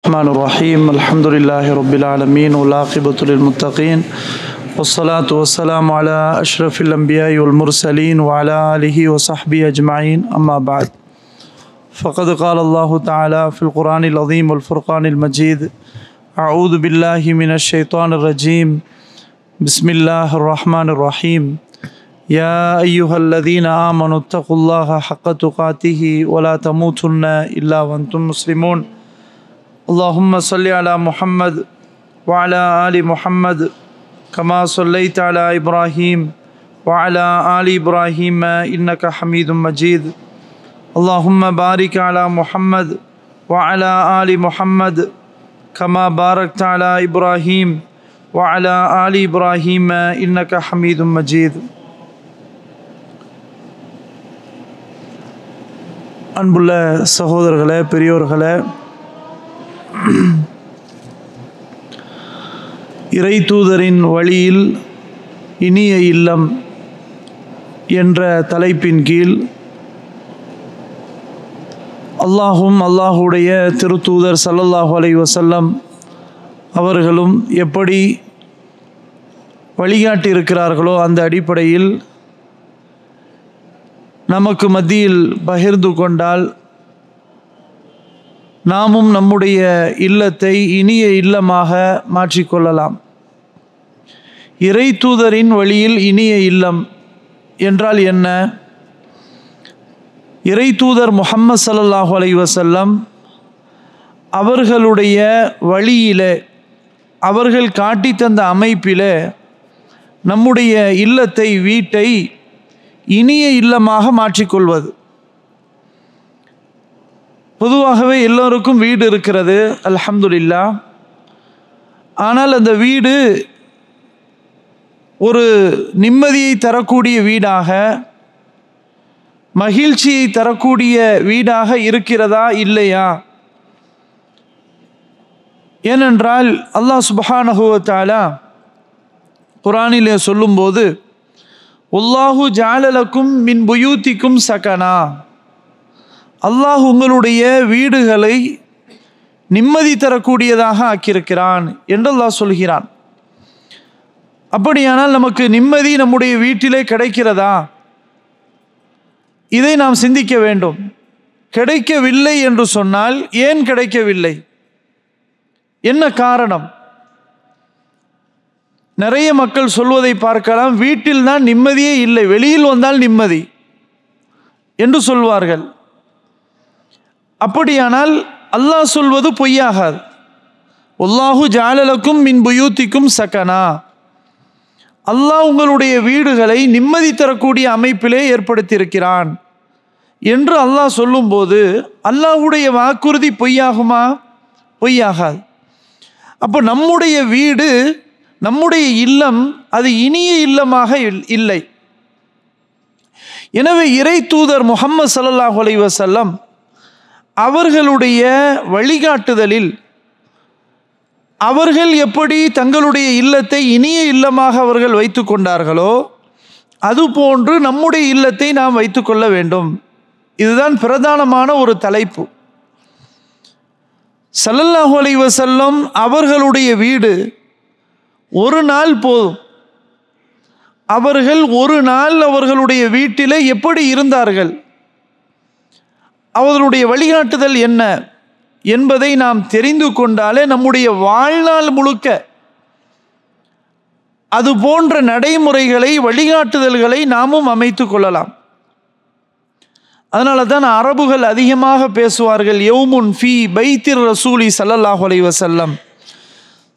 الرحمن الرحيم الحمد لله رب العالمين والعاقبة للمتقين والصلاة والسلام على أشرف الأنبياء والمرسلين وعلى آله وصحبه أجمعين أما بعد فقد قال الله تعالى في القرآن العظيم والفرقان المجيد أعوذ بالله من الشيطان الرجيم بسم الله الرحمن الرحيم يا أيها الذين آمنوا اتقوا الله حق تقاته ولا تموتن إلا وأنتم مسلمون اللهم صل على محمد وعلى آل محمد كما صليت على إبراهيم وعلى آل إبراهيم إنك حميد مجيد اللهم بارك على محمد وعلى آل محمد كما باركت على إبراهيم وعلى آل إبراهيم إنك حميد مجيد அன்புள்ள சகோதரர்களே, பெரியோர்களே, இறை தூதரின் வழியில் இனிய இல்லம் என்ற தலைப்பின் கீழ் அல்லாஹும் அல்லாஹுடைய திருத்தூதர் ஸல்லல்லாஹு அலைஹி வஸல்லம் அவர்களும் எப்படி வழிகாட்டி இருக்கிறார்களோ அந்த அடிப்படையில் நமக்கு மத்தியில் பகிர்ந்து கொண்டால் நாமும் நம்முடைய இல்லத்தை இனிய இல்லமாக மாற்றிக்கொள்ளலாம். இறை தூதரின் வழியில் இனிய இல்லம் என்றால் என்ன? இறை தூதர் முஹம்மது ஸல்லல்லாஹு அலைஹி வஸல்லம் அவர்களுடைய வழியிலே, அவர்கள் காட்டி தந்த அமைப்பிலே நம்முடைய இல்லத்தை, வீட்டை இனிய இல்லமாக மாற்றிக்கொள்வது. பொதுவாகவே எல்லோருக்கும் வீடு இருக்கிறது, அல்ஹம்துலில்லாஹ். ஆனால் அந்த வீடு ஒரு நிம்மதியை தரக்கூடிய வீடாக, மகிழ்ச்சியை தரக்கூடிய வீடாக இருக்கிறதா இல்லையா? ஏனென்றால் அல்லாஹ் சுப்ஹானஹு வ தஆலா குர்ஆனிலே சொல்லும்போது வல்லாஹு ஜஅல லக்கும் மின் புயூத்திக்கும் சகனா, அல்லாஹ் உங்களுடைய வீடுகளை நிம்மதி தரக்கூடியதாக ஆக்கியிருக்கிறான் என்று அல்லாஹ் சொல்கிறான். அப்படியானால் நமக்கு நிம்மதி நம்முடைய வீட்டிலே கிடைக்கிறதா? இதை நாம் சிந்திக்க வேண்டும். கிடைக்கவில்லை என்று சொன்னால் ஏன் கிடைக்கவில்லை? என்ன காரணம்? நிறைய மக்கள் சொல்வதை பார்க்கலாம், வீட்டில் தான் நிம்மதியே இல்லை, வெளியில் வந்தால் நிம்மதி என்று சொல்வார்கள். அப்படியானால் அல்லாஹ் சொல்வது பொய்யாகாது. வல்லாஹு ஜஅல லக்கும் மின் புயூத்திக்கும் சகனா, அல்லாஹ் உங்களுடைய வீடுகளை நிம்மதி தரக்கூடிய அமைப்பிலே ஏற்படுத்தியிருக்கிறான் என்று அல்லாஹ் சொல்லும்போது அல்லாஹ்வுடைய வாக்குறுதி பொய்யாகுமா? பொய்யாகாது. அப்போ நம்முடைய வீடு, நம்முடைய இல்லம் அது இனிய இல்லமாக இல்லை. எனவே இறை தூதர் முஹம்மது ஸல்லல்லாஹு அலைஹி வஸல்லம் அவர்களுடைய வழிகாட்டுதலில் அவர்கள் எப்படி தங்களுடைய இல்லத்தை இனிய இல்லமாக அவர்கள் வைத்து கொண்டார்களோ அதுபோன்று நம்முடைய இல்லத்தை நாம் வைத்து கொள்ள வேண்டும். இதுதான் பிரதானமான ஒரு தலைப்பு. ஸல்லல்லாஹு அலைஹி வஸல்லம் அவர்களுடைய வீடு ஒரு நாள் போதும். அவர்கள் ஒரு நாள் அவர்களுடைய வீட்டிலே எப்படி இருந்தார்கள், அவர்களுடைய வழிகாட்டுதல் என்ன என்பதை நாம் தெரிந்து கொண்டாலே நம்முடைய வாழ்நாள் முழுக்க அது போன்ற நடைமுறைகளை, வழிகாட்டுதல்களை நாமும் அமைத்து கொள்ளலாம். அதனால தான் அரபுகள் அதிகமாக பேசுவார்கள், யௌமுன் ஃபீ பைத்திர் ரசூலி ஸல்லல்லாஹு அலைஹி வஸல்லம்.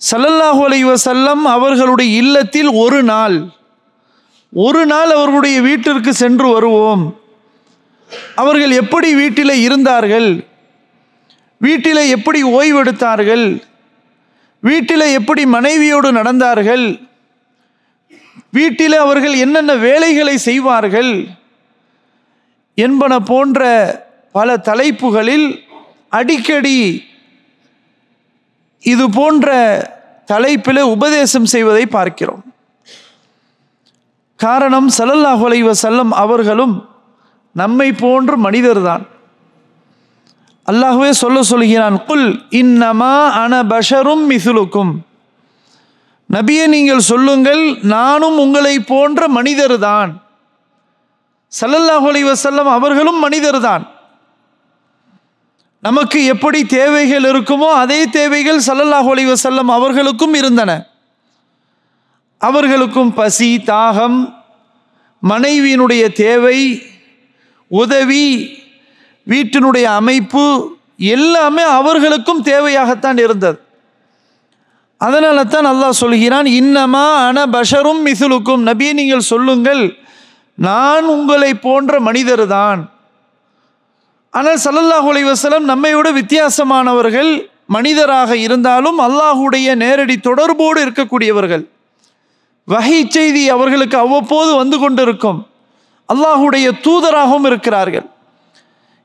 ஸல்லல்லாஹு அலைஹி வஸல்லம் அவர்களுடைய இல்லத்தில் ஒரு நாள் அவர்களுடைய வீட்டிற்கு சென்று வருவோம். அவர்கள் எப்படி வீட்டில் இருந்தார்கள், வீட்டில் எப்படி ஓய்வெடுத்தார்கள், வீட்டில் எப்படி மனைவியோடு நடந்தார்கள், வீட்டில் அவர்கள் என்னென்ன வேலைகளை செய்வார்கள் என்பன போன்ற பல தலைப்புகளில் அடிக்கடி இது போன்ற தலைப்பில் உபதேசம் செய்வதை பார்க்கிறோம். காரணம், ஸல்லல்லாஹு அலைஹி வஸல்லம் அவர்களும் நம்மை போன்ற மனிதர்தான். அல்லாஹ்வே சொல்கிறான், குல் இன்னமா அன பஷரும் மிஸ்லுக்கும், நபியே நீங்கள் சொல்லுங்கள், நானும் உங்களை போன்ற மனிதர் தான். ஸல்லல்லாஹு அலைஹி வஸல்லம் அவர்களும் மனிதர் தான். நமக்கு எப்படி தேவைகள் இருக்குமோ அதே தேவைகள் ஸல்லல்லாஹு அலைஹி வஸல்லம் அவர்களுக்கும் இருந்தன. அவர்களுக்கும் பசி, தாகம், மனைவியினுடைய தேவை, உதவி, வீட்டினுடைய அமைப்பு எல்லாமே அவர்களுக்கும் தேவையாகத்தான் இருந்தது. அதனால தான் அல்லாஹ் சொல்கிறான், இன்னமா அன பஷரும் மிஸ்லுக்கும், நபியே நீங்கள் சொல்லுங்கள், நான் உங்களை போன்ற மனிதர் தான். ஆனால் ஸல்லல்லாஹு அலைஹி வஸல்லம் நம்மை விட வித்தியாசமானவர்கள். மனிதராக இருந்தாலும் அல்லாஹுடைய நேரடி தொடர்போடு இருக்கக்கூடியவர்கள். வஹி செய்தி அவர்களுக்கு அவ்வப்போது வந்து கொண்டிருக்கும். அல்லாஹுடைய தூதராகவும் இருக்கிறார்கள்.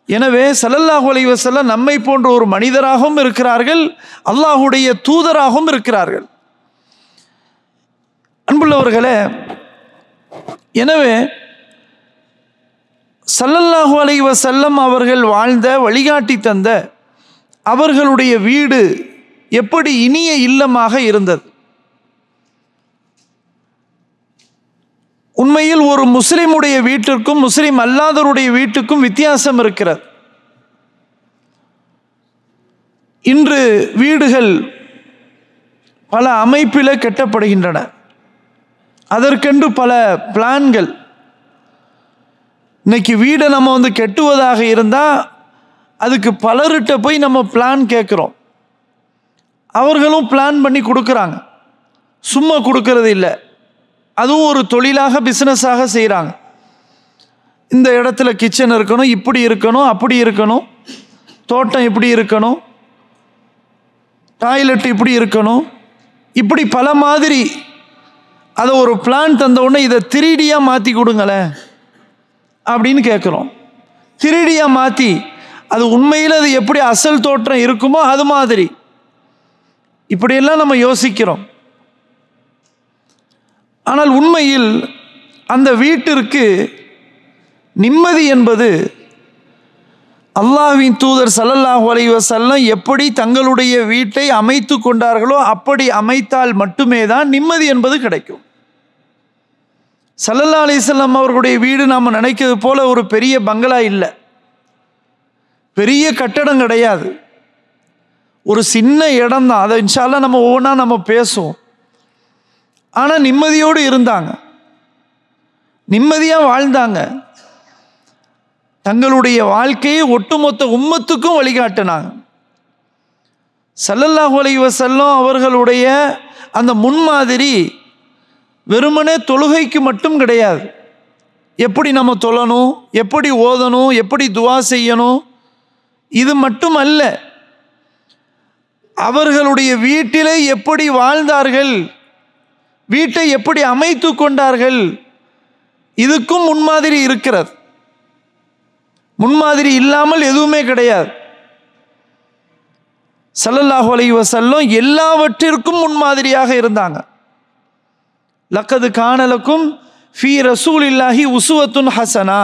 எனவே ஸல்லல்லாஹு அலைஹி வஸல்லம் நம்மை போன்ற ஒரு மனிதராகவும் இருக்கிறார்கள், அல்லாஹுடைய தூதராகவும் இருக்கிறார்கள். அன்புள்ளவர்களே, எனவே ஸல்லல்லாஹு அலைஹி வஸல்லம் அவர்கள் வாழ்ந்த, வழிகாட்டி தந்த அவர்களுடைய வீடு எப்படி இனிய இல்லமாக இருந்தது. உண்மையில் ஒரு முஸ்லிமுடைய வீட்டிற்கும் முஸ்லிம் அல்லாதவருடைய வீட்டுக்கும் வித்தியாசம் இருக்கிறது. இன்று வீடுகள் பல அமைப்பில் கட்டப்படுகின்றன. அதற்கென்று பல பிளான்கள். இன்னைக்கு வீடை நம்ம கட்டுவதாக இருந்தால் அதுக்கு பலர்கிட்ட போய் நம்ம பிளான் கேட்குறோம். அவர்களும் பிளான் பண்ணி கொடுக்குறாங்க, சும்மா கொடுக்கறது இல்லை. அதுவும் ஒரு தொழிலாக, பிஸ்னஸாக செய்கிறாங்க. இந்த இடத்துல கிச்சன் இருக்கணும், இப்படி இருக்கணும், அப்படி இருக்கணும், தோட்டம் இப்படி இருக்கணும், டாய்லெட் இப்படி இருக்கணும், இப்படி பல மாதிரி அதை ஒரு பிளான் தந்த உடனே இதை 3Dயாக மாற்றி கொடுங்களேன் அப்படின்னு கேட்குறோம். 3Dயாக மாற்றி அது உண்மையில் அது எப்படி அசல் தோற்றம் இருக்குமோ அது மாதிரி இப்படியெல்லாம் நம்ம யோசிக்கிறோம். ஆனால் உண்மையில் அந்த வீட்டிற்கு நிம்மதி என்பது அல்லாஹ்வின் தூதர் ஸல்லல்லாஹு அலைஹி வஸல்லம் எப்படி தங்களுடைய வீட்டை அமைத்து கொண்டார்களோ அப்படி அமைத்தால் மட்டுமே தான் நிம்மதி என்பது கிடைக்கும். ஸல்லல்லாஹு அலைஹி வஸல்லம் அவர்களுடைய வீடு நாம் நினைக்கிறது போல ஒரு பெரிய பங்களா இல்லை, பெரிய கட்டடம் கிடையாது, ஒரு சின்ன இடம் தான். அதை இன்ஷா அல்லாஹ் நம்ம ஒவ்வொன்றா நம்ம பேசுவோம். ஆனால் நிம்மதியோடு இருந்தாங்க, நிம்மதியாக வாழ்ந்தாங்க. தங்களுடைய வாழ்க்கையை ஒட்டுமொத்த உம்மத்துக்கும் வழிகாட்டினாங்க. ஸல்லல்லாஹு அலைஹி வஸல்லம் அவர்களுடைய அந்த முன்மாதிரி வெறுமனே தொழுகைக்கு மட்டும் கிடையாது. எப்படி நம்ம தொழணும், எப்படி ஓதணும், எப்படி துவா செய்யணும், இது மட்டும் அல்ல. அவர்களுடைய வீட்டிலே எப்படி வாழ்ந்தார்கள், வீட்டை எப்படி அமைத்து கொண்டார்கள், இதுக்கும் முன்மாதிரி இருக்கிறது. முன்மாதிரி இல்லாமல் எதுவுமே கிடையாது. ஸல்லல்லாஹு அலைஹி வஸல்லம் எல்லாவற்றிற்கும் முன்மாதிரியாக இருந்தாங்க. லக்கது கானலக்கும் ஃபீ ரசூலில்லாஹி உஸ்வத்துன் ஹசனா,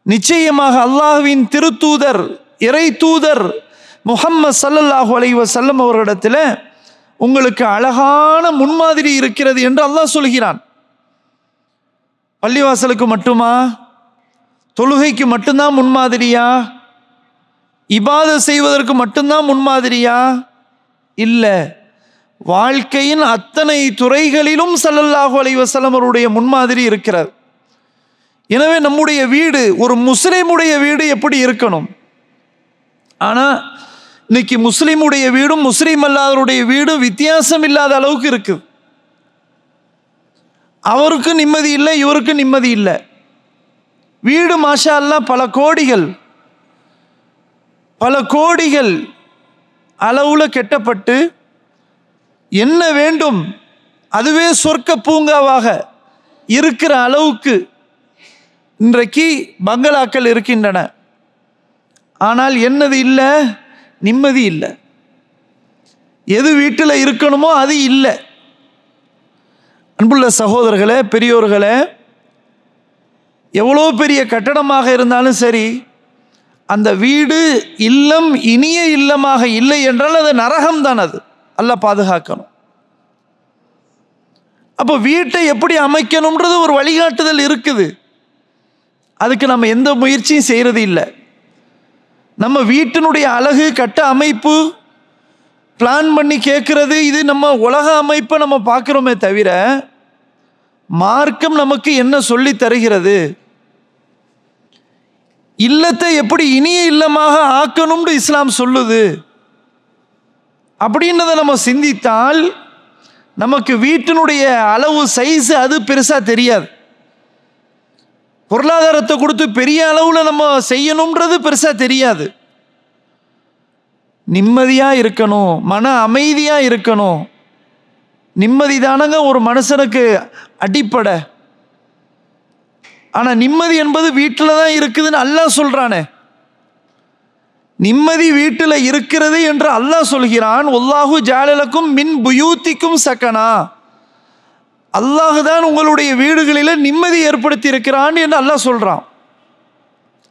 நிச்சயமாக அல்லாஹ்வின் திருத்தூதர், இறை தூதர் முஹம்மது ஸல்லல்லாஹு அலைஹி வஸல்லம் அவர்களிடத்தில் உங்களுக்கு அழகான முன்மாதிரி இருக்கிறது என்று அல்லாஹ் சொல்கிறான். பள்ளிவாசலுக்கு மட்டுமா, தொழுகைக்கு மட்டும்தான் முன்மாதிரியா, இபாதத் செய்வதற்கு மட்டும்தான் முன்மாதிரியா? இல்லை, வாழ்க்கையின் அத்தனை துறைகளிலும் ஸல்லல்லாஹு அலைஹி வஸல்லம் அவருடைய முன்மாதிரி இருக்கிறது. எனவே நம்முடைய வீடு, ஒரு முஸ்லிமுடைய வீடு எப்படி இருக்கணும்? ஆனால் இன்னைக்கு முஸ்லிமுடைய வீடும் முஸ்லீம் அல்லாதவருடைய வீடும் வித்தியாசம் இல்லாத அளவுக்கு இருக்குது. அவருக்கு நிம்மதி இல்லை, இவருக்கு நிம்மதி இல்லை. வீடு மாஷா அல்லாஹ் பல கோடிகள் அளவில் கெட்டப்பட்டு என்ன வேண்டும் அதுவே சொர்க்க பூங்காவாக இருக்கிற அளவுக்கு இன்றைக்கு பங்களாக்கள் இருக்கின்றன. ஆனால் என்னது இல்லை? நிம்மதி இல்லை. எது வீட்டில் இருக்கணுமோ அது இல்லை. அன்புள்ள சகோதரர்களே, பெரியோர்களே, எவ்வளோ பெரிய கட்டடமாக இருந்தாலும் சரி, அந்த வீடு இல்லம் இனிய இல்லமாக இல்லை என்றால் அது நரகம்தான். அது அல்லாஹ் பாதுகாக்கணும். அப்போ வீட்டை எப்படி அமைக்கணும்ன்றது ஒரு வழிகாட்டுதல் இருக்குது. அதுக்கு நம்ம எந்த முயற்சியும் செய்கிறது இல்லை. நம்ம வீட்டினுடைய அழகு கட்ட அமைப்பு பிளான் பண்ணி கேட்கறது, இது நம்ம உலக அமைப்பை நம்ம பார்க்குறோமே தவிர மார்க்கம் நமக்கு என்ன சொல்லி தருகிறது, இல்லத்தை எப்படி இனிய இல்லமாக ஆக்கணும்னு இஸ்லாம் சொல்லுது அப்படின்றத நம்ம சிந்தித்தால் நமக்கு வீட்டினுடைய அளவு சைஸ் அது பெருசாக தெரியாது. பொருளாதாரத்தை கொடுத்து பெரிய அளவில் நம்ம செய்யணுன்றது பெருசாக தெரியாது. நிம்மதியாக இருக்கணும், மன அமைதியாக இருக்கணும். நிம்மதி தானங்க ஒரு மனுஷனுக்கு அடிப்படை. ஆனால் நிம்மதி என்பது வீட்டில் தான் இருக்குதுன்னு அல்லாஹ் சொல்கிறானே. நிம்மதி வீட்டில் இருக்கிறது என்று அல்லாஹ் சொல்கிறான். வல்லாஹு ஜஅலலக்கும் மின் புயூத்திக்கும் சகனா. அல்லாஹ் தான் உங்களுடைய வீடுகளில் நிம்மதி ஏற்படுத்தி இருக்கிறான் என்று அல்லாஹ் சொல்கிறான்.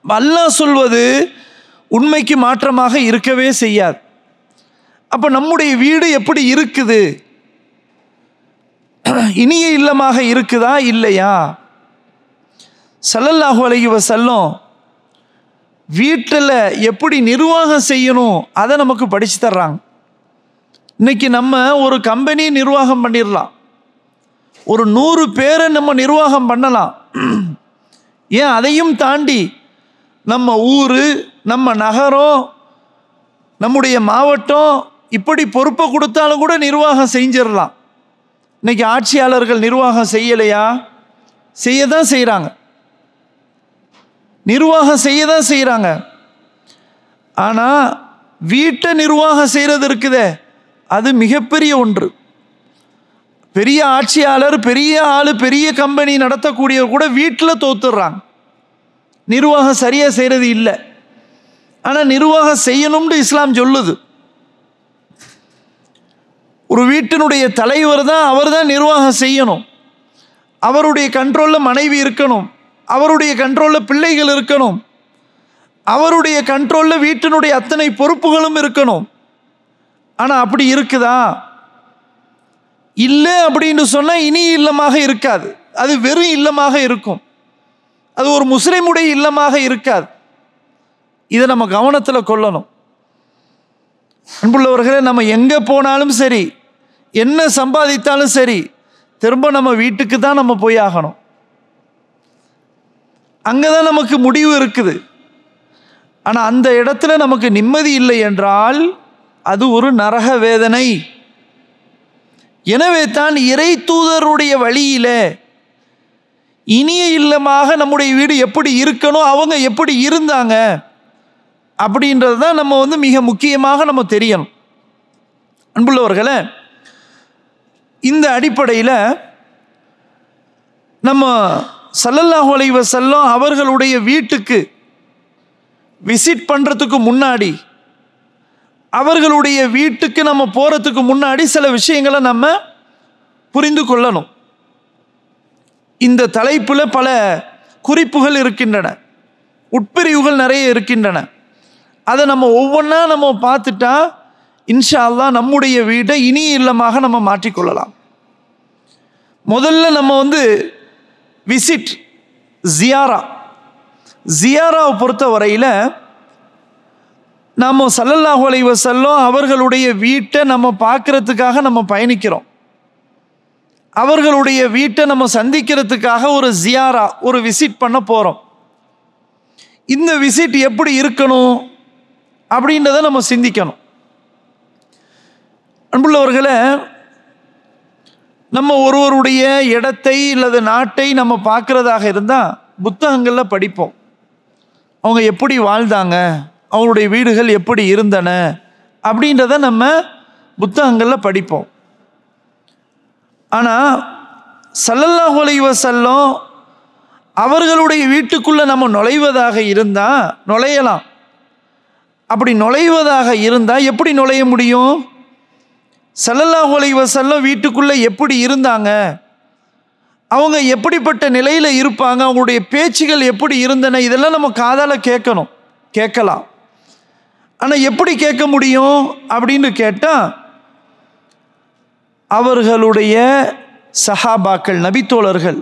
அல்லாஹ் சொல்வது உண்மைக்கு மாற்றமாக இருக்கவே செய்யாது. அப்போ நம்முடைய வீடு எப்படி இருக்குது, இனிய இல்லமாக இருக்குதா இல்லையா? ஸல்லல்லாஹு அலைஹி வஸல்லம் வீட்டில் எப்படி நிர்வாகம் செய்யணும் அதை நமக்கு படித்து தர்றாங்க. இன்னைக்கு நம்ம ஒரு கம்பெனி நிர்வாகம் பண்ணிடலாம், ஒரு 100 பேரை நம்ம நிர்வாகம் பண்ணலாம். ஏன் அதையும் தாண்டி நம்ம ஊர், நம்ம நகரம், நம்முடைய மாவட்டம் இப்படி பொறுப்பை கொடுத்தாலும் கூட நிர்வாகம் செஞ்சிடலாம். இன்னைக்கு ஆட்சியாளர்கள் நிர்வாகம் செய்யலையா? செய்ய தான் செய்கிறாங்க, நிர்வாகம் செய்ய தான் செய்கிறாங்க. ஆனால் வீட்டை நிர்வாகம் செய்கிறது இருக்குதே, அது மிகப்பெரிய ஒன்று. பெரிய ஆட்சியாளர், பெரிய ஆள், பெரிய கம்பெனி நடத்தக்கூடிய கூட வீட்டில் தோத்துடுறாங்க. நிர்வாகம் சரியாக செய்கிறது இல்லை. ஆனால் நிர்வாகம் செய்யணும்னு இஸ்லாம் சொல்லுது. ஒரு வீட்டினுடைய தலைவர் தான், அவர் தான் நிர்வாகம் செய்யணும். அவருடைய கண்ட்ரோலில் மனைவி இருக்கணும், அவருடைய கண்ட்ரோலில் பிள்ளைகள் இருக்கணும், அவருடைய கண்ட்ரோலில் வீட்டினுடைய அத்தனை பொறுப்புகளும் இருக்கணும். ஆனால் அப்படி இருக்குதா? இல்லை அப்படின்னு சொன்னால் இனி இல்லமாக இருக்காது, அது வெறும் இல்லமாக இருக்கும். அது ஒரு முஸ்லிமுடைய இல்லமாக இருக்காது. இதை நம்ம கவனத்தில் கொள்ளணும். அன்புள்ளவர்களே, நம்ம எங்கே போனாலும் சரி, என்ன சம்பாதித்தாலும் சரி, திரும்ப நம்ம வீட்டுக்கு தான் நம்ம போய் ஆகணும். அங்கே தான் நமக்கு முடிவு இருக்குது. ஆனால் அந்த இடத்துல நமக்கு நிம்மதி இல்லை என்றால் அது ஒரு நரக வேதனை. எனவே தான் இறை தூதருடைய வழியில இனிய இல்லமாக நம்முடைய வீடு எப்படி இருக்கணும், அவங்க எப்படி இருந்தாங்க அப்படின்றது தான் நம்ம மிக முக்கியமாக நம்ம தெரியணும். அன்புள்ளவர்களே, இந்த அடிப்படையில் நம்ம ஸல்லல்லாஹு அலைஹி வஸல்லம் அவர்களுடைய வீட்டுக்கு விசிட் பண்ணுறதுக்கு முன்னாடி, அவர்களுடைய வீட்டுக்கு நம்ம போகிறதுக்கு முன்னாடி சில விஷயங்களை நம்ம புரிந்து கொள்ளணும். இந்த தலைப்பில் பல குறிப்புகள் இருக்கின்றன, உட்பிரிவுகள் நிறைய இருக்கின்றன. அதை நம்ம ஒவ்வொன்றா நம்ம பார்த்துட்டா இன்ஷா அல்லாஹ் நம்முடைய வீட்டை இனிய இல்லமாக நம்ம மாற்றிக்கொள்ளலாம். முதல்ல நம்ம விசிட், ஜியாராவை பொறுத்த வரையில் நாம் ஸல்லல்லாஹு அலைஹி வஸல்லம் அவர்களுடைய வீட்டை நம்ம பார்க்குறதுக்காக நம்ம பயணிக்கிறோம். அவர்களுடைய வீட்டை நம்ம சந்திக்கிறதுக்காக ஒரு ஜியாரா, ஒரு விசிட் பண்ண போகிறோம். இந்த விசிட் எப்படி இருக்கணும் அப்படின்றத நம்ம சிந்திக்கணும். அன்புள்ளவர்களே, நம்ம ஒருவருடைய இடத்தை அல்லது நாட்டை நம்ம பார்க்குறதாக இருந்தால் புத்தகங்களில் படிப்போம். அவங்க எப்படி வாழ்ந்தாங்க, அவங்களுடைய வீடுகள் எப்படி இருந்தன அப்படின்றத நம்ம புத்தகங்களில் படிப்போம். ஆனால் ஸல்லல்லாஹு அலைஹி வஸல்லம் அவர்களுடைய வீட்டுக்குள்ளே நம்ம நுழைவதாக இருந்தால் நுழையலாம். அப்படி நுழைவதாக இருந்தால் எப்படி நுழைய முடியும்? ஸல்லல்லாஹு அலைஹி வஸல்லம் வீட்டுக்குள்ளே எப்படி இருந்தாங்க, அவங்க எப்படிப்பட்ட நிலையில் இருப்பாங்க, அவங்களுடைய பேச்சுகள் எப்படி இருந்தன, இதெல்லாம் நம்ம காதால் கேட்கணும். கேட்கலாம். ஆனால் எப்படி கேட்க முடியும் அப்படின்னு கேட்டால், அவர்களுடைய சஹாபாக்கள் நபித்தோழர்கள்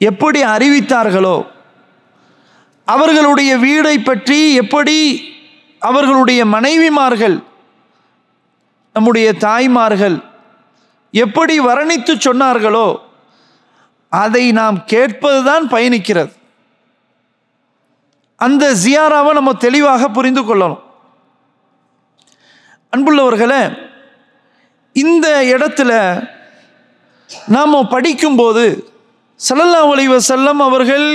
எப்படி அறிவித்தார்களோ, அவர்களுடைய வீடை பற்றி எப்படி அவர்களுடைய மனைவிமார்கள், நம்முடைய தாய்மார்கள் எப்படி வர்ணித்து சொன்னார்களோ, அதை நாம் கேட்பதுதான் பயணிக்கிறது. அந்த ஜியாராவை நம்ம தெளிவாக புரிந்து கொள்ளணும். அன்புள்ளவர்களே, இந்த இடத்துல நாம் படிக்கும்போது ஸல்லல்லாஹு அலைஹி வஸல்லம் அவர்கள்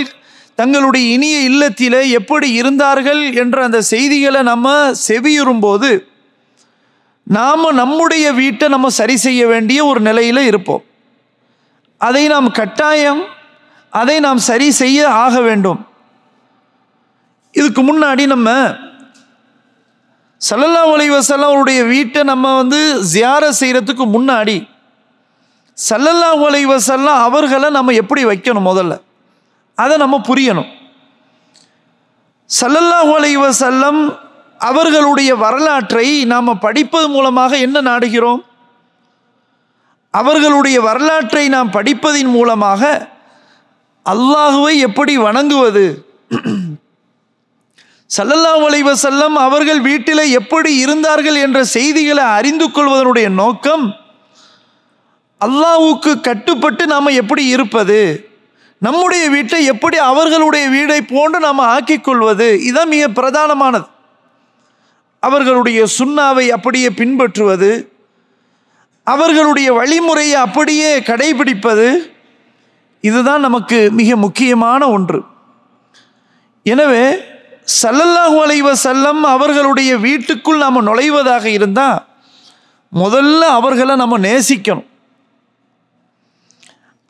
தங்களுடைய இனிய இல்லத்திலே எப்படி இருந்தார்கள் என்ற அந்த செய்திகளை நம்ம செவியுறும்போது, நாம் நம்முடைய வீட்டை நம்ம சரி செய்ய வேண்டிய ஒரு நிலையில் இருப்போம். அதை நாம் கட்டாயம் அதை நாம் சரி செய்ய ஆக வேண்டும். இதுக்கு முன்னாடி நம்ம ஸல்லல்லாஹு அலைஹி வஸல்லம் அவருடைய வீட்டை நம்ம ஜியாரத் செய்கிறதுக்கு முன்னாடி ஸல்லல்லாஹு அலைஹி வஸல்லம் அவர்களை நம்ம எப்படி வைக்கணும், முதல்ல அதை நம்ம புரியணும். ஸல்லல்லாஹு அலைஹி வஸல்லம் அவர்களுடைய வரலாற்றை நாம் படிப்பது மூலமாக என்ன நாடுகிறோம்? அவர்களுடைய வரலாற்றை நாம் படிப்பதின் மூலமாக அல்லாஹுவை எப்படி வணங்குவது, ஸல்லல்லாஹு அலைஹி வஸல்லம் அவர்கள் வீட்டில் எப்படி இருந்தார்கள் என்ற செய்திகளை அறிந்து கொள்வதனுடைய நோக்கம், அல்லாஹ்வுக்கு கட்டுப்பட்டு நாம் எப்படி இருப்பது, நம்முடைய வீட்டை எப்படி அவர்களுடைய வீடை போன்று நாம் ஆக்கிக்கொள்வது, இதுதான் மிக பிரதானமானது. அவர்களுடைய சுன்னாவை அப்படியே பின்பற்றுவது, அவர்களுடைய வழிமுறையை அப்படியே கடைபிடிப்பது, இதுதான் நமக்கு மிக முக்கியமான ஒன்று. எனவே ஸல்லல்லாஹு அலைஹி வஸல்லம் அவர்களுடைய வீட்டுக்குள் நாம் நுழைவதாக இருந்தால் முதல்ல அவர்களை நம்ம நேசிக்கணும்.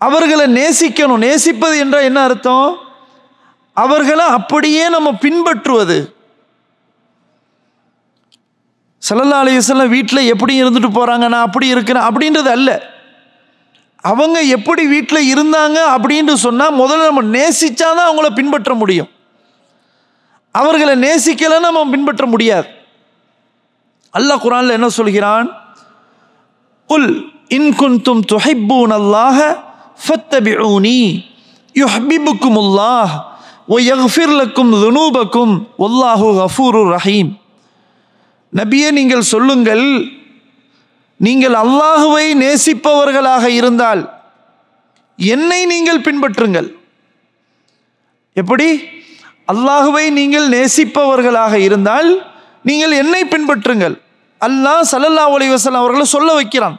அவர்களை நேசிக்கணும். நேசிப்பது என்றால் என்ன அர்த்தம்? அவர்களை அப்படியே நம்ம பின்பற்றுவது. ஸல்லல்லாஹு அலைஹி வஸல்லம் வீட்டில் எப்படி இருந்துட்டு போகிறாங்க, நான் அப்படி இருக்கிறேன் அப்படின்றது அல்ல. அவங்க எப்படி வீட்டில் இருந்தாங்க அப்படின்னு சொன்னால் முதல்ல நம்ம நேசிச்சாதான் அவங்கள பின்பற்ற முடியும். அவர்களை நேசிக்கலைன்னா நம்ம பின்பற்ற முடியாது. அல்லாஹ் குர்ஆனில் என்ன சொல்கிறான்? குல் இன் குன்தும் துஹிப்பூனல்லாஹ ஃபத்தபிஊனி யுஹ்பிபுக்குமுல்லாஹ் வ யக்ஃபிர் லக்கும் ذுனூபக்கும் வல்லாஹு கஃபூருர் ரஹீம். நபியே, நீங்கள் சொல்லுங்கள், நீங்கள் அல்லாஹுவை நேசிப்பவர்களாக இருந்தால் என்னை நீங்கள் பின்பற்றுங்கள். எப்படி? அல்லாஹுவை நீங்கள் நேசிப்பவர்களாக இருந்தால் நீங்கள் என்னை பின்பற்றுங்கள். அல்லாஹ் ஸல்லல்லாஹு அலைஹி வஸல்லம் அவர்களை சொல்ல வைக்கிறான்.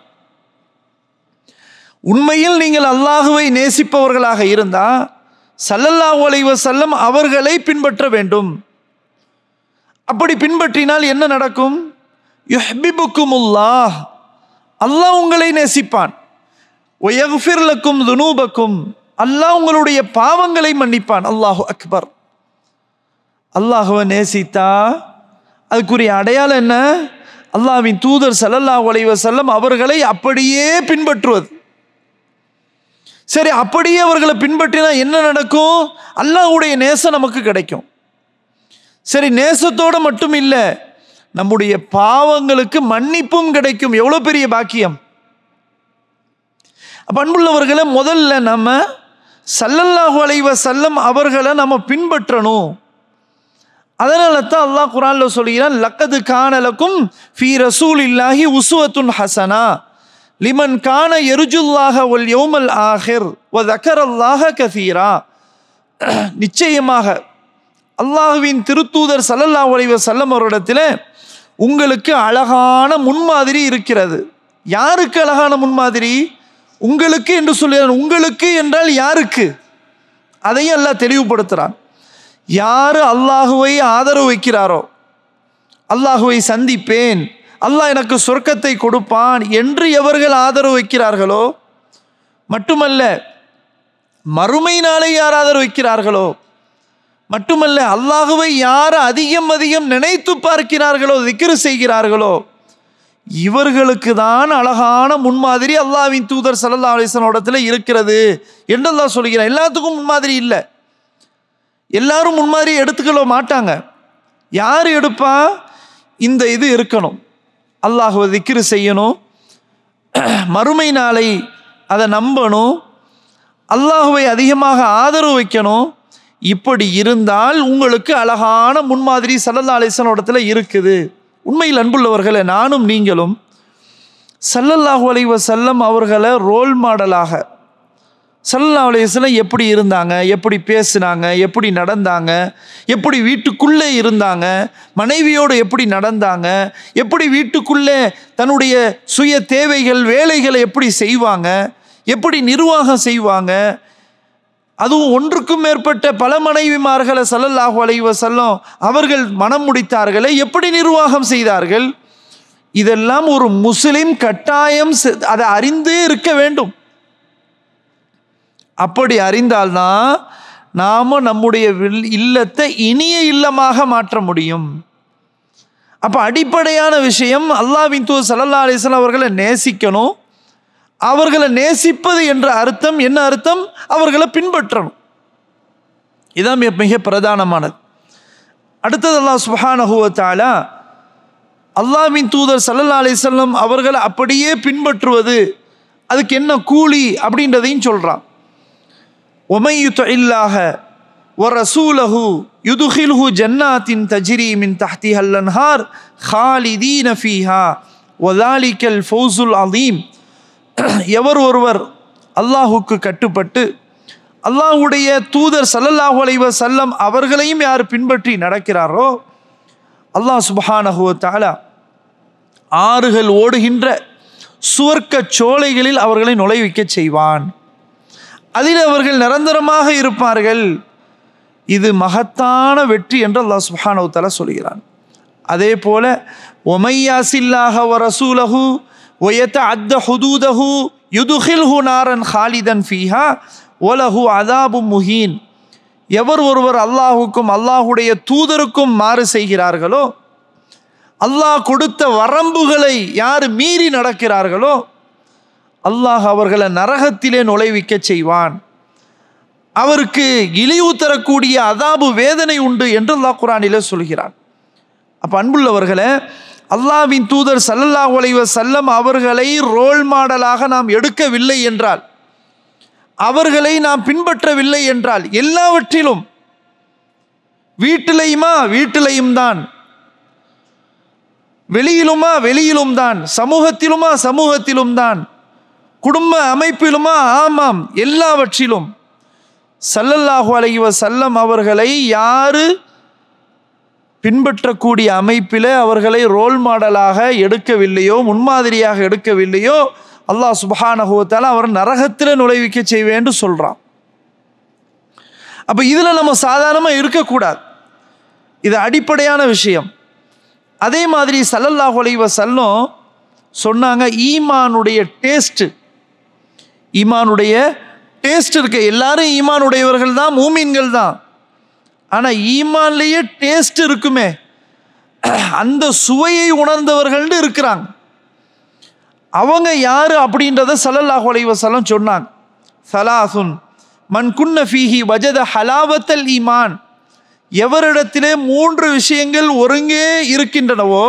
உண்மையில் நீங்கள் அல்லாஹுவை நேசிப்பவர்களாக இருந்தால் ஸல்லல்லாஹு அலைஹி வஸல்லம் அவர்களை பின்பற்ற வேண்டும். அப்படி பின்பற்றினால் என்ன நடக்கும்? யுஹ்பிபுக்குமுல்லாஹ், அல்லாஹ் உங்களை நேசிப்பான். வ யக்ஃபிர் லக்கும் ذுனூபக்கும், அல்லாஹ் உங்களுடைய பாவங்களை மன்னிப்பான். அல்லாஹு அக்பர். அல்லாஹுவை நேசித்தா அதுக்குரிய அடையாளம் என்ன? அல்லாஹ்வின் தூதர் ஸல்லல்லாஹு அலைஹி வஸல்லம் அவர்களை அப்படியே பின்பற்றுவது. சரி, அப்படியே அவர்களை பின்பற்றினா என்ன நடக்கும்? அல்லாஹ்வுடைய நேசம் நமக்கு கிடைக்கும். சரி, நேசத்தோடு மட்டும் இல்லை, நம்முடைய பாவங்களுக்கு மன்னிப்பும் கிடைக்கும். எவ்வளோ பெரிய பாக்கியம்! அப்ப அன்புள்ளவர்களை, முதல்ல நம்ம ஸல்லல்லாஹு அலைஹி வஸல்லம் அவர்களை நம்ம பின்பற்றணும். அதனால தான் அல்லாஹ் குர்ஆன்ல சொல்கிறான், லக்கது கான லக்கும் ஃபீ ரசூலில்லாஹி உஸ்வத்துன் ஹஸனா லிமன் கான யர்ஜுல்லாஹ வல் யௌமல் ஆஹிர் வ ذكرல்லாஹ கஸீரா. நிச்சயமாக அல்லாஹ்வின் திருத்தூதர் ஸல்லல்லாஹு அலைஹி வஸல்லம் அவரிடத்தில் உங்களுக்கு அழகான முன்மாதிரி இருக்கிறது. யாருக்கு அழகான முன்மாதிரி? உங்களுக்கு என்று சொல்கிறான். உங்களுக்கு என்றால் யாருக்கு? அதையும் அல்லாஹ் தெளிவுபடுத்துகிறான். யார் அல்லாஹுவை ஆதரவு வைக்கிறாரோ, அல்லாஹுவை சந்திப்பேன், அல்லாஹ் எனக்கு சொர்க்கத்தை கொடுப்பான் என்று எவர்கள் ஆதரவு வைக்கிறார்களோ, மட்டுமல்ல மறுமை நாளை யார் ஆதரவு வைக்கிறார்களோ, மட்டுமல்ல அல்லாஹுவை யார் அதிகம் அதிகம் நினைத்து பார்க்கிறார்களோ, திக்ர் செய்கிறார்களோ, இவர்களுக்கு தான் அழகான முன்மாதிரி அல்லாஹ்வின் தூதர் ஸல்லல்லாஹு அலைஹி வஸல்லம் இடத்துல இருக்கிறது என்று அல்லாஹ் சொல்கிறான். எல்லாத்துக்கும் முன்மாதிரி இல்லை, எல்லாரும் முன்மாதிரி எடுத்துக்கொள்ள மாட்டாங்க. யார் எடுப்பா? இந்த இது இருக்கணும், அல்லாஹ்வை திக்ரு செய்யணும், மறுமை நாளை அதை நம்பணும், அல்லாஹ்வை அதிகமாக ஆதரவு வைக்கணும். இப்படி இருந்தால் உங்களுக்கு அழகான முன்மாதிரி ஸல்லல்லாஹு அலைஹி வஸல்லம் இடத்துல இருக்குது. உண்மையில் அன்புள்ளவர்களே, நானும் நீங்களும் ஸல்லல்லாஹு அலைஹி வஸல்லம் அவர்களை ரோல் மாடலாக, ஸல்லல்லாஹு அலைஹி வஸல்லம் எப்படி இருந்தாங்க, எப்படி பேசினாங்க, எப்படி நடந்தாங்க, எப்படி வீட்டுக்குள்ளே இருந்தாங்க, மனைவியோடு எப்படி நடந்தாங்க, எப்படி வீட்டுக்குள்ளே தன்னுடைய சுய தேவைகள் வேலைகளை எப்படி செய்வாங்க, எப்படி நிர்வாகம் செய்வாங்க, அதுவும் ஒன்றுக்கும் மேற்பட்ட பல மனைவிமார்களை ஸல்லல்லாஹு அலைஹி வஸல்லம் அவர்கள் மனம் முடித்தார்களே, எப்படி நிர்வாகம் செய்தார்கள், இதெல்லாம் ஒரு முஸ்லிம் கட்டாயம் அதை அறிந்தே இருக்க வேண்டும். அப்படி அறிந்தால்தான் நாம நம்முடைய இல்லத்தை இனிய இல்லமாக மாற்ற முடியும். அப்ப அடிப்படையான விஷயம், அல்லாஹ்வின் தூதர் ஸல்லல்லாஹு அலைஹி வஸல்லம் அவர்களை நேசிக்கணும். அவர்களை நேசிப்பது என்ற அர்த்தம் என்ன அர்த்தம்? அவர்களை பின்பற்றணும். இதான் மிக பிரதானமானது. அடுத்தது அல்லாஹ் சுப்ஹானஹு வ தஆலா அல்லாஹ்வின் தூதர் ஸல்லல்லாஹு அலைஹி வஸல்லம் அவர்களை அப்படியே பின்பற்றுவது அதுக்கு என்ன கூலி அப்படின்றதையும் சொல்றான். وَمَن يُطِعِ اللَّهَ وَرَسُولَهُ يُدْخِلْهُ جَنَّاتٍ تَجْرِي مِن تَحْتِهَا الْأَنْهَارُ خَالِدِينَ فِيهَا وَذَلِكَ الْفَوْزُ الْعَظِيمُ. எவர் ஒருவர் அல்லாஹுக்கு கட்டுப்பட்டு அல்லாஹ்வுடைய தூதர் ஸல்லல்லாஹு அலைஹி வஸல்லம் அவர்களையும் யார் பின்பற்றி நடக்கிறாரோ, அல்லாஹ் சுப்ஹானஹு வ தஆலா ஆறுகள் ஓடுகின்ற சுவர்க்க சோலைகளில் அவர்களை நுழைவிக்க செய்வான். அதில் அவர்கள் நிரந்தரமாக இருப்பார்கள். இது மகத்தான வெற்றி என்று அல்லாஹ் சுப்ஹானஹு வ தஆலா சொல்கிறான். அதே போல وَمَن يَعْصِ اللَّهَ وَرَسُولَهُ وَيَتَعَدَّ حُدُودَهُ يُدْخِلْهُ نَارًا خَالِدًا فِيهَا وَلَهُ عَذَابٌ مُهِينٌ. எவர் ஒருவர் அல்லாஹுக்கும் அல்லாஹுடைய தூதருக்கும் மாறு செய்கிறார்களோ, அல்லாஹ் கொடுத்த வரம்புகளை யார் மீறி நடக்கிறார்களோ, அல்லாஹ் அவர்களை நரகத்திலே நுழைவிக்க செய்வான். அவருக்கு இழிவு தரக்கூடிய அதாபு வேதனை உண்டு என்று அல்லாஹ் குர்ஆனிலே சொல்கிறான். அப்ப அன்புள்ளவர்களே, அல்லாஹ்வின் தூதர் ஸல்லல்லாஹு அலைஹி வஸல்லம் அவர்களை ரோல் மாடலாக நாம் எடுக்கவில்லை என்றால், அவர்களை நாம் பின்பற்றவில்லை என்றால், எல்லாவற்றிலும் வீட்டிலையும் தான், வெளியிலும் தான், சமூகத்திலும் தான், குடும்ப அமைப்பிலுமா, ஆமாம், எல்லாவற்றிலும் ஸல்லல்லாஹு அலைஹி வஸல்லம் அவர்களை யாரு பின்பற்றக்கூடிய அமைப்பில் அவர்களை ரோல் மாடலாக எடுக்கவில்லையோ, முன்மாதிரியாக எடுக்கவில்லையோ, அல்லாஹ் சுப்ஹானஹு வ தஆலா அவர் நரகத்தில் நுழைவிக்க செய்வேன் என்று சொல்றான். அப்ப இதுல நம்ம சாதாரணமாக இருக்கக்கூடாது. இது அடிப்படையான விஷயம். அதே மாதிரி ஸல்லல்லாஹு அலைஹி வஸல்லம் சொன்னாங்க, ஈமானுடைய டேஸ்ட் இருக்கு. எல்லாரும் ஈமானுடையவர்கள் தான், மூமின்கள் தான். ஆனால் ஈமான்லேயே டேஸ்ட் இருக்குமே, அந்த சுவையை உணர்ந்தவர்கள் இருக்கிறாங்க. அவங்க யாரு அப்படின்றத ஸல்லல்லாஹு அலைஹி வஸல்லம் சொன்னாங்க. ஸலாசுன் மன் குன்ன ஃபீஹி வஜத ஹலாவத்தல் ஈமான். எவரிடத்திலே 3 விஷயங்கள் ஒருங்கே இருக்கின்றனவோ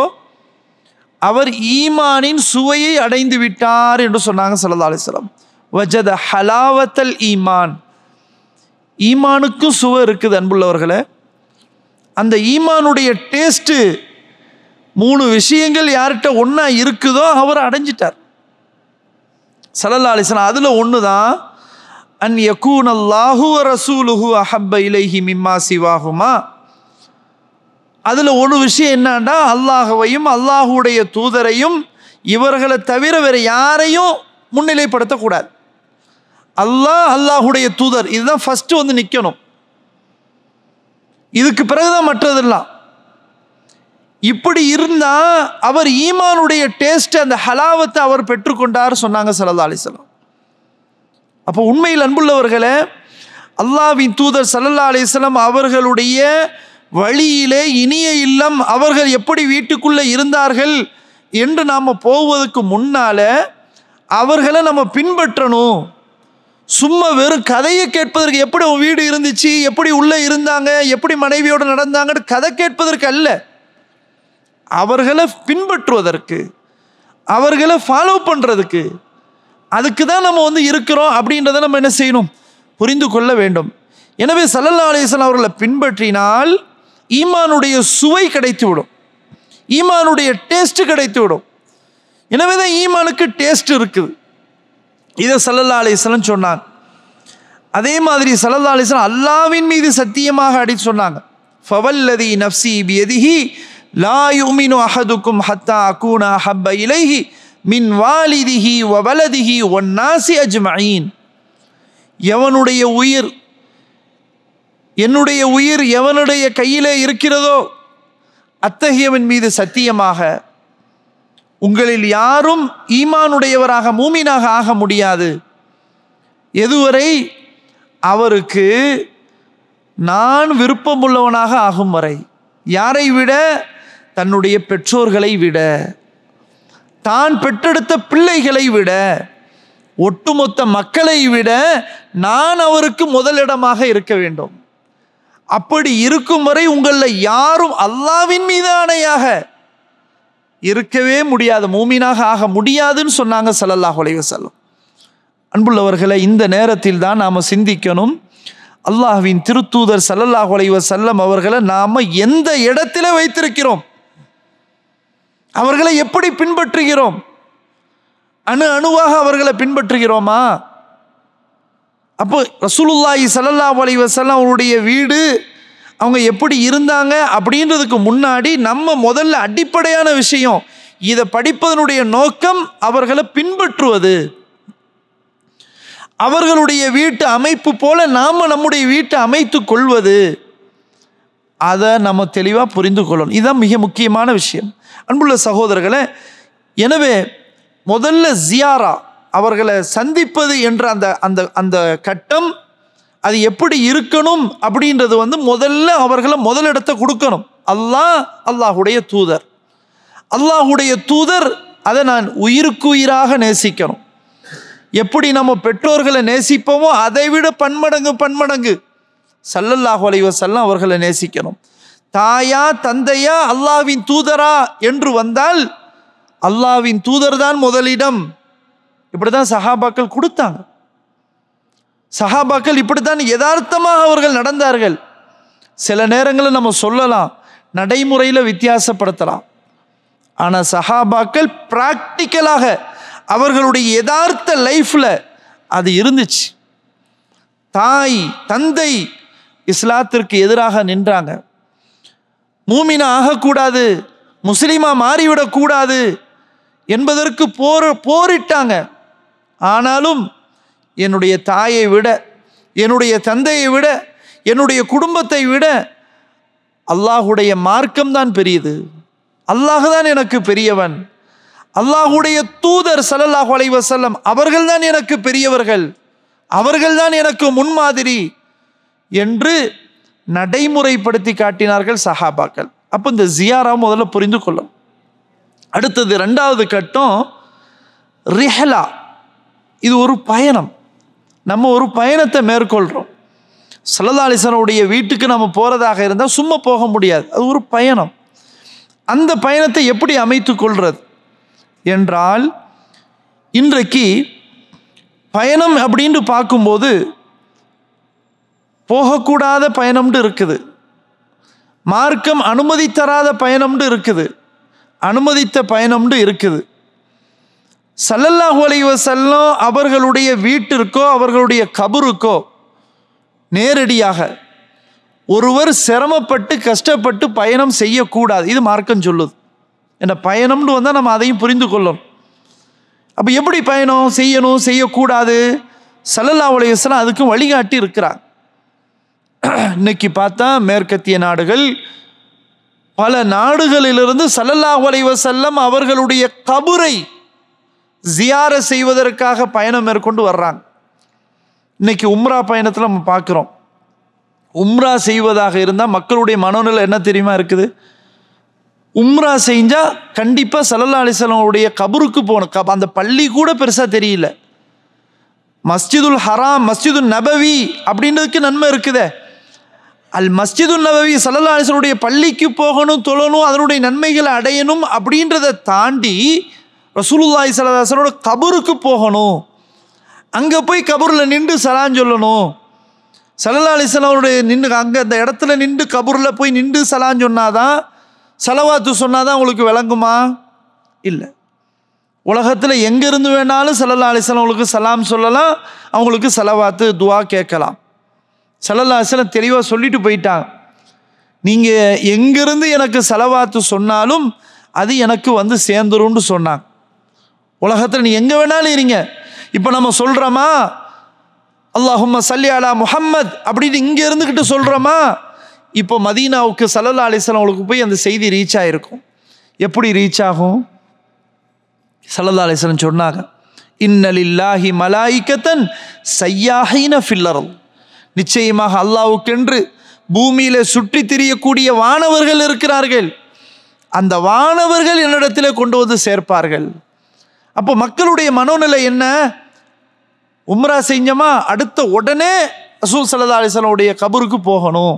அவர் ஈமானின் சுவையை அடைந்து விட்டார் என்று சொன்னாங்க ஸல்லல்லாஹு அலைஹி வஸல்லம். வஜத ஹலாவத்தல் ஈமான். ஈமானுக்கும் சுவை இருக்குது அன்புள்ளவர்களே. அந்த ஈமானுடைய டேஸ்ட்டு 3 விஷயங்கள் யார்கிட்ட ஒன்றா இருக்குதோ அவர் அடைஞ்சிட்டார் ஸல்லல்லாஹு அலைஹி வஸல்லம். அதில் ஒன்று தான் அன் யகூன அல்லாஹு வ ரசூலுஹு அஹப்ப இலைஹி மிம்மா சிவாஹுமா. அதில் ஒரு விஷயம் என்னன்னா, அல்லாஹுவையும் அல்லாஹுடைய தூதரையும் இவர்களை தவிர வேறு யாரையும் முன்னிலைப்படுத்தக்கூடாது. அல்லாஹுடைய தூதர் இதுதான் ஃபர்ஸ்ட் வந்து நிற்கணும். இதுக்கு பிறகுதான் மற்றதெல்லாம். இப்படி இருந்தால் அவர் ஈமானுடைய டேஸ்ட், அந்த ஹலாவத்தை அவர் பெற்றுக்கொண்டார் சொன்னாங்க ஸல்லல்லாஹு அலைஹி வஸல்லம். அப்போ உண்மையில் அன்புள்ளவர்களே, அல்லாஹ்வின் தூதர் ஸல்லல்லாஹு அலைஹி வஸல்லம் அவர்களுடைய வழியிலே இனிய இல்லம், அவர்கள் எப்படி வீட்டுக்குள்ளே இருந்தார்கள் என்று நாம் போவதற்கு முன்னால் அவர்களை நம்ம பின்பற்றணும். சும்மா வெறும் கதையை கேட்பதற்கு, எப்படி வீடு இருந்துச்சு, எப்படி உள்ளே இருந்தாங்க, எப்படி மனைவியோடு நடந்தாங்கன்னு கதை கேட்பதற்கு அல்ல, அவர்களை பின்பற்றுவதற்கு, அவர்களை ஃபாலோ பண்ணுறதுக்கு. அதுக்கு தான் நம்ம இருக்கிறோம் அப்படின்றத நம்ம என்ன செய்யணும், புரிந்து கொள்ள வேண்டும். எனவே ஸல்லல்லாஹு அலைஹி வஸல்லம் அவர்களை பின்பற்றினால் ஈமானுடைய சுவை கிடைத்துவிடும், ஈமானுடைய டேஸ்ட் கிடைத்துவிடும். எனவே தான் ஈமானுக்கு டேஸ்ட் இருக்குது. இதை ஸல்லல்லாஹு அலைஹி வஸல்லம் சொன்னாங்க. அதே மாதிரி ஸல்லல்லாஹு அலைஹி வஸல்லம் அல்லாஹ்வின் மீது சத்தியமாக அடித்து சொன்னாங்க, ஃபவல்லதி நஃப்ஸி பியதிஹி லா யுமினு அஹதுக்கும் ஹத்தா அகூன அஹப்ப இலைஹி மின் வாலிதிஹி வ வலதிஹி வன்னாசி அஜ்மஈன். எவனுடைய உயிர், என்னுடைய உயிர் எவனுடைய கையிலே இருக்கிறதோ அத்தகையவன் மீது சத்தியமாக உங்களில் யாரும் ஈமானுடையவராக மூமினாக ஆக முடியாது, எதுவரை அவருக்கு நான் விருப்பமுள்ளவனாக ஆகும் வரை. யாரை விட? தன்னுடைய பெற்றோர்களை விட, தான் பெற்றெடுத்த பிள்ளைகளை விட, ஒட்டுமொத்த மக்களை விட நான் அவருக்கு முதலிடமாக இருக்க வேண்டும். அப்படி இருக்கும் வரை உங்களில் யாரும் அல்லாஹ்வின் மீது ஆணையாக இருக்கவே முடியாது, மூமினாக ஆக முடியாதுன்னு சொன்னாங்க ஸல்லல்லாஹு அலைஹி வஸல்லம். அன்புள்ளவர்களை, இந்த நேரத்தில் தான் நாம் சிந்திக்கணும், அல்லாஹ்வின் திருத்தூதர் ஸல்லல்லாஹு அலைஹி வஸல்லம் அவர்களை நாம் எந்த இடத்துல வைத்திருக்கிறோம், அவர்களை எப்படி பின்பற்றுகிறோம், அணுவாக அவர்களை பின்பற்றுகிறோமா? அப்போ ரசூலுல்லாஹி ஸல்லல்லாஹு அலைஹி வஸல்லம் அவருடைய வீடு, அவங்க எப்படி இருந்தாங்க அப்படின்றதுக்கு முன்னாடி நம்ம முதல்ல அடிப்படையான விஷயம், இதை படிப்பதனுடைய நோக்கம் அவர்களை பின்பற்றுவது. அவர்களுடைய வீட்டு அமைப்பு போல நாம் நம்முடைய வீட்டை அமைத்து கொள்வது, அதை நம்ம தெளிவாக புரிந்து கொள்ளணும். இதுதான் மிக முக்கியமான விஷயம். அன்புள்ள சகோதரர்களே, எனவே முதல்ல ஜியாரா, அவர்களை சந்திப்பது என்ற அந்த அந்த அந்த கட்டம், அது எப்படி இருக்கணும் அப்படின்றது முதல்ல அவர்களை முதலிடத்தை கொடுக்கணும். அல்லாஹுடைய தூதர், அல்லாஹுடைய தூதர், அதை நான் உயிருக்கு உயிராக நேசிக்கணும். எப்படி நம்ம பெற்றோர்களை நேசிப்போமோ அதை விட பன்மடங்கு ஸல்லல்லாஹு அலைஹி வஸல்லம் அவர்களை நேசிக்கணும். தாயா தந்தையா அல்லாஹ்வின் தூதரா என்று வந்தால் அல்லாஹ்வின் தூதர் தான் முதலிடம். இப்படிதான் சஹாபாக்கள் கொடுத்தாங்க. சஹாபாக்கள் இப்படித்தான் யதார்த்தமாக அவர்கள் நடந்தார்கள். சில நேரங்களில் நம்ம சொல்லலாம், நடைமுறையில் வித்தியாசப்படுத்தலாம், ஆனால் சஹாபாக்கள் பிராக்டிக்கலாக அவர்களுடைய யதார்த்த லைஃப்ல அது இருந்துச்சு. தாய் தந்தை இஸ்லாத்திற்கு எதிராக நின்றாங்க, மூமினா ஆகக்கூடாது, முஸ்லிமா மாறிவிடக்கூடாது என்பதற்கு போரிட்டாங்க. ஆனாலும் என்னுடைய தாயை விட, என்னுடைய தந்தையை விட, என்னுடைய குடும்பத்தை விட அல்லாஹுடைய மார்க்கம்தான் பெரியது, அல்லாஹ் தான் எனக்கு பெரியவன், அல்லாஹுடைய தூதர் ஸல்லல்லாஹு அலைஹி வஸல்லம் அவர்கள் தான் எனக்கு பெரியவர்கள், அவர்கள் தான் எனக்கு முன்மாதிரி என்று நடைமுறைப்படுத்தி காட்டினார்கள் சஹாபாக்கள். அப்போ இந்த ஜியாரா முதல்ல புரிந்து கொள்ளும். அடுத்தது ரெண்டாவது கட்டம் ரிஹலா. இது ஒரு பயணம், நம்ம ஒரு பயணத்தை மேற்கொள்கிறோம். ஸல்லல்லாஹு அலைஹி வஸல்லம் வீட்டுக்கு நம்ம போகிறதாக இருந்தால் சும்மா போக முடியாது, அது ஒரு பயணம். அந்த பயணத்தை எப்படி அமைத்து கொள்வது என்றால், இன்றைக்கு பயணம் அப்படின்னு பார்க்கும்போது போகக்கூடாத பயணம்னு இருக்குது, மார்க்கம் அனுமதி தராத பயணம்னு இருக்குது, அனுமதித்த பயணம்னு இருக்குது. ஸல்லல்லாஹு அலைஹி வஸல்லம் அவர்களுடைய வீட்டிற்கோ அவர்களுடைய கபருக்கோ நேரடியாக ஒருவர் சிரமப்பட்டு கஷ்டப்பட்டு பயணம் செய்யக்கூடாது, இது மார்க்கம் சொல்லுது. என்ன பயணம்னு வந்தால் நம்ம அதையும் புரிந்து கொள்ளணும். அப்போ எப்படி பயணம் செய்யணும் செய்யக்கூடாது, ஸல்லல்லாஹு அலைஹி வஸல்லம் அதுக்கு வழிகாட்டி இருக்கிறார். இன்னைக்கு பார்த்தா மேற்கத்திய நாடுகள், பல நாடுகளிலிருந்து ஸல்லல்லாஹு அலைஹி வஸல்லம் அவர்களுடைய கபரை ஜியார செய்வதற்காக பயணம் மேற்கொண்டு வர்றாங்க. இன்னைக்கு உம்ரா பயணத்தில் நம்ம பார்க்குறோம். உம்ரா செய்வதாக இருந்தால் மக்களுடைய மனநிலை என்ன தெரியுமா இருக்குது, உம்ரா செஞ்சால் கண்டிப்பாக ஸல்லல்லாஹு அலைஹி வஸல்லம் உடைய கபருக்கு போகணும். அந்த பள்ளி கூட பெருசாக தெரியல, மஸ்ஜிதுல் ஹராம், மஸ்ஜிதுல் நபவி அப்படின்றதுக்கு நன்மை இருக்குதே. அல் மஸ்ஜிதுல் நபவி ஸல்லல்லாஹு அலைஹி வஸல்லம் பள்ளிக்கு போகணும், தொழணும், அதனுடைய நன்மைகளை அடையணும் அப்படின்றத தாண்டி ரசூலுல்லாஹி ஸல்லல்லாஹு அலைஹி வஸல்லம் கபருக்கு போகணும், அங்கே போய் கபூரில் நின்று சலாம் சொல்லணும். ஸல்லல்லாஹு அலைஹி வஸல்லம் நின்று அங்கே அந்த இடத்துல நின்று கபூரில் போய் நின்று சலாம் சொன்னாதான், சலவாத்து சொன்னாதான் உங்களுக்கு விளங்குமா? இல்லை. உலகத்தில் எங்கேருந்து வேணாலும் ஸல்லல்லாஹு அலைஹி வஸல்லம் அவங்களுக்கு சலாம் சொல்லலாம், அவங்களுக்கு சலவாத்து துவா கேட்கலாம். ஸல்லல்லாஹு அலைஹி வஸல்லம் தெளிவாக சொல்லிட்டு போயிட்டாங்க, நீங்கள் எங்கேருந்து எனக்கு சலவாத்து சொன்னாலும் அது எனக்கு வந்து சேர்ந்துரும்னு சொன்னாங்க. உலகத்தில் நீ எங்கே வேணாலும் இருங்க. இப்போ நம்ம சொல்கிறோமா அல்லாஹும்ம ஸல்லி அலா முஹம்மத் அப்படின்னு இங்கே இருந்துக்கிட்டு சொல்கிறோமா? இப்போ மதீனாவுக்கு ஸல்லல்லாஹு அலைஹி வஸல்லம் அவங்களுக்கு போய் அந்த செய்தி ரீச் ஆகிருக்கும். எப்படி ரீச் ஆகும்? ஸல்லல்லாஹு அலைஹி வஸல்லம் சொன்னாங்க, இன்ன லில்லாஹி மலாயிகத்தன் ஸய்யாஹீன ஃபில் அர்த், நிச்சயமாக அல்லாஹ்வுக்கென்று பூமியில சுற்றி திரியக்கூடிய வானவர்கள் இருக்கிறார்கள், அந்த வானவர்கள் என்னிடத்தில் கொண்டு வந்து சேர்ப்பார்கள். அப்போ மக்களுடைய மனோநிலை என்ன? உம்ரா செஞ்சோமா அடுத்த உடனே ரசூல் ஸல்லல்லாஹு அலைஹி வஸல்லம் உடைய கபருக்கு போகணும்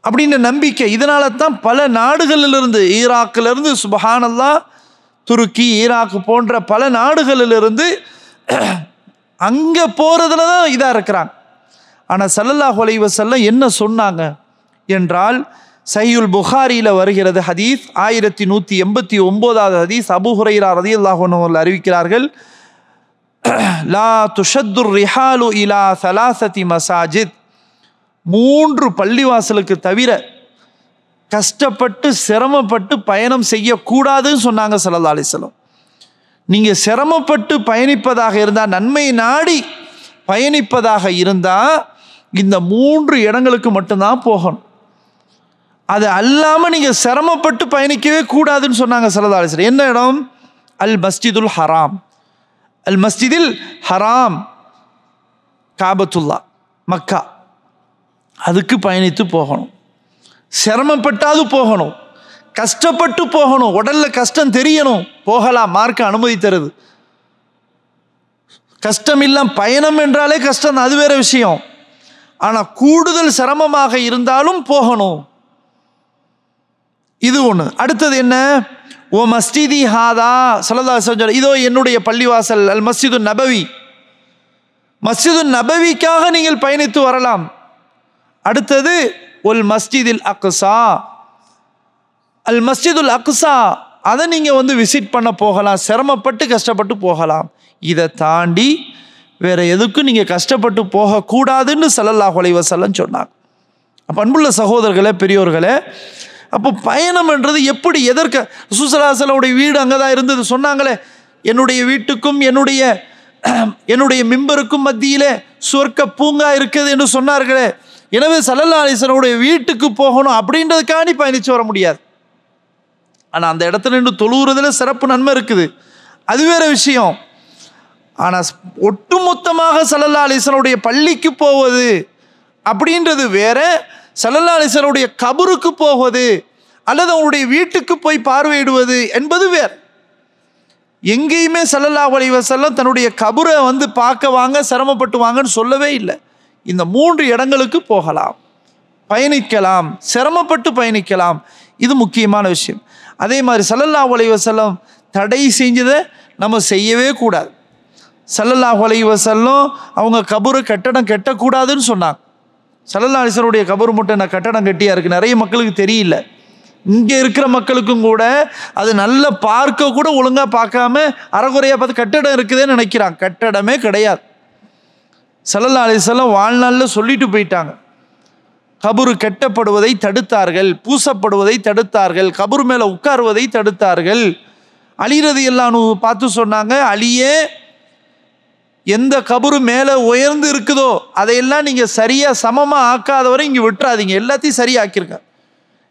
அப்படின்ற நம்பிக்கை. இதனால தான் பல நாடுகளிலிருந்து, ஈராக்கிலிருந்து சுப்ஹானல்லாஹ், துருக்கி, ஈராக் போன்ற பல நாடுகளிலிருந்து அங்கே போகிறதுல தான் இதாக இருக்கிறாங்க. ஆனால் ஸல்லல்லாஹு அலைஹி வஸல்லம் என்ன சொன்னாங்க என்றால், சஹீஹுல் புகாரியில் வருகிறது ஹதீஸ், 1189வது ஹதீஸ். அபூ ஹுரைரா ரலியல்லாஹு அன்ஹு அவர்கள் அறிவிக்கிறார்கள், லா துஷத்துர் ரிஹாலு இலா ஸலாஸதி மசாஜித், 3 பள்ளிவாசலுக்கு தவிர கஷ்டப்பட்டு சிரமப்பட்டு பயணம் செய்யக்கூடாதுன்னு சொன்னாங்க ஸல்லல்லாஹு அலைஹி வஸல்லம். நீங்கள் சிரமப்பட்டு பயணிப்பதாக இருந்தால், நன்மை நாடி பயணிப்பதாக இருந்தால் இந்த 3 இடங்களுக்கு மட்டும்தான் போகணும். அது அல்லாமல் நீங்கள் சிரமப்பட்டு பயணிக்கவே கூடாதுன்னு சொன்னாங்க ஸல்லல்லாஹு அலைஹி வஸல்லம். என்ன இடம்? அல் மஸ்ஜிதுல் ஹராம். அல் மஸ்ஜிதில் ஹராம், காபத்துல்லா, மக்கா, அதுக்கு பயணித்து போகணும். சிரமப்பட்டாது போகணும், கஷ்டப்பட்டு போகணும், உடல்ல கஷ்டம் தெரியணும், போகலாம், மார்க்க அனுமதி தருது. கஷ்டம் இல்லாம பயணம் என்றாலே கஷ்டம், அது வேற விஷயம். ஆனால் கூடுதல் சிரமமாக இருந்தாலும் போகணும். இது ஒன்று. அடுத்தது என்ன? ஓ மஸ்ஜிதி ஹாதா, ஸல்லல்லாஹு அலைஹி வஸல்லம், இதோ என்னுடைய பள்ளிவாசல், அல் மஸ்ஜிது நபவி, மஸ்ஜிது நபவிக்காக நீங்கள் பயணித்து வரலாம். அடுத்தது ஒல் மஸ்ஜிதில் அக்ஸா, அல் மஸ்ஜிதுல் அக்ஸா, அதை நீங்கள் வந்து விசிட் பண்ண போகலாம், சிரமப்பட்டு கஷ்டப்பட்டு போகலாம். இதை தாண்டி வேற எதுக்கும் நீங்கள் கஷ்டப்பட்டு போகக்கூடாதுன்னு ஸல்லல்லாஹு அலைஹி வஸல்லம் சொன்னாங்க. அப்போ அன்புள்ள சகோதரர்களே, பெரியோர்களே, அப்போ பயணம் என்றது எப்படி, எதற்கு? ரசூல் ஸல்லல்லாஹு அலைஹி வஸல்லம் வீடு அங்கே தான் இருந்தது சொன்னாங்களே, என்னுடைய வீட்டுக்கும் என்னுடைய மிம்பருக்கும் மத்தியிலே சொர்க்க பூங்கா இருக்குது என்று சொன்னார்களே. எனவே ஸல்லல்லாஹு அலைஹி வஸல்லம் வீட்டுக்கு போகணும் அப்படின்றதுக்காண்டி பயணித்து வர முடியாது. ஆனால் அந்த இடத்துல நின்று தொழுகிறதுல சிறப்பு நன்மை இருக்குது, அது வேற விஷயம். ஆனால் ஒட்டுமொத்தமாக ஸல்லல்லாஹு அலைஹி வஸல்லம் பள்ளிக்கு போவது அப்படின்றது வேற, ஸல்லல்லாஹு அலைஹி வஸல்லம் கபருக்கு போவது அல்லது அவருடைய வீட்டுக்கு போய் பார்வையிடுவது என்பது வேறு. எங்கேயுமே ஸல்லல்லாஹு அலைஹி வஸல்லம் தன்னுடைய கபரை வந்து பார்க்க வாங்க, சிரமப்பட்டு வாங்கன்னு சொல்லவே இல்லை. இந்த 3 இடங்களுக்கு போகலாம், பயணிக்கலாம், சிரமப்பட்டு பயணிக்கலாம். இது முக்கியமான விஷயம். அதே மாதிரி ஸல்லல்லாஹு அலைஹி வஸல்லம் தடை செஞ்சதை நம்ம செய்யவே கூடாது. ஸல்லல்லாஹு அலைஹி வஸல்லம் அவங்க கபரு கட்டடம் கட்டக்கூடாதுன்னு சொன்னாங்க. ஸல்லல்லாஹு அலைஹி வஸல்லம் கபரு மட்டும் என்ன கட்டடம் கட்டியா இருக்குது, நிறைய மக்களுக்கு தெரியல. இங்கே இருக்கிற மக்களுக்கும் கூட அது நல்ல பார்க்க கூட ஒழுங்காக பார்க்காம அறகுறையாக பார்த்து கட்டடம் இருக்குதுன்னு நினைக்கிறாங்க. கட்டடமே கிடையாது. ஸல்லல்லாஹு அலைஹி வஸல்லம் வாழ்நாளில் சொல்லிட்டு போயிட்டாங்க, கபரு கட்டப்படுவதை தடுத்தார்கள், பூசப்படுவதை தடுத்தார்கள், கபரு மேலே உட்காருவதை தடுத்தார்கள். அலி ரலியல்லாஹு அன்ஹு பார்த்து சொன்னாங்க, அலியே, எந்த கபரு மேலே உயர்ந்து இருக்குதோ அதையெல்லாம் நீங்கள் சரியாக சமமாக ஆக்காதவரை இங்கே விட்டுறாதீங்க, எல்லாத்தையும் சரியாக்கிருங்க,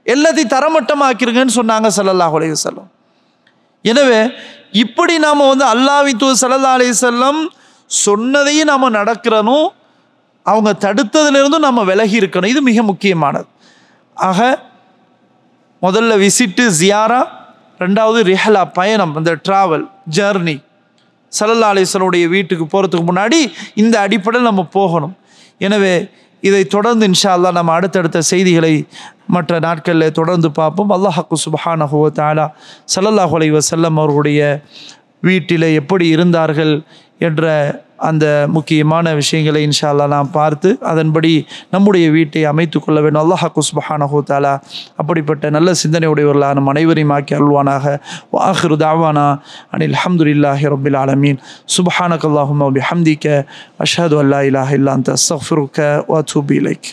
எல்லாத்தையும் தரமட்டமாக ஆக்கிருங்கன்னு சொன்னாங்க ஸல்லல்லாஹு அலைஹி வஸல்லம். எனவே இப்படி நாம் வந்து அல்லாஹ்வின் தூதர் ஸல்லல்லாஹு அலைஹி வஸல்லம் சொன்னதையும் நாம் நடக்கிறனும், அவங்க தடுத்ததுலேருந்தும் நம்ம விலகி இருக்கணும். இது மிக முக்கியமானது. ஆக முதல்ல விசிட்டு, ஜியாரா, ரெண்டாவது ரிஹலா, பயணம், அந்த ட்ராவல், ஜர்னி, ஸல்லல்லாஹு அலைஹி வஸல்லம் வீட்டுக்கு போகிறதுக்கு முன்னாடி இந்த அடிப்படையில் நம்ம போகணும். எனவே இதை தொடர்ந்து இன்ஷா அல்லாஹ் நம்ம அடுத்தடுத்த செய்திகளை மற்ற நாட்களில் தொடர்ந்து பார்ப்போம். அல்லாஹ் சுப்ஹானஹு வ தஆலா ஸல்லல்லாஹு அலைஹி வஸல்லம் அவர்களுடைய வீட்டில் எப்படி இருந்தார்கள் என்ற அந்த முக்கியமான விஷயங்களை இன்ஷா அல்லாஹ் நாம் பார்த்து அதன்படி நம்முடைய வீட்டை அமைத்து கொள்ள வேண்டும். அல்லாஹ் சுப்ஹானஹு வ தஆலா அப்படிப்பட்ட நல்ல சிந்தனையுடையவர்களாக நம் அனைவரையும் ஆக்கி அருள்வானாக. வ ஆகிரு தஅவானா அனில் ஹம்துலில்லாஹி ரப்பில் ஆலமீன். சுப்ஹானக அல்லாஹும்ம வ பிஹம்திக அஷ்ஹது அல்லா இலாஹ இல்லா அன்த அஸ்தக்ஃபிருக வ அத்தூபு இலைக்.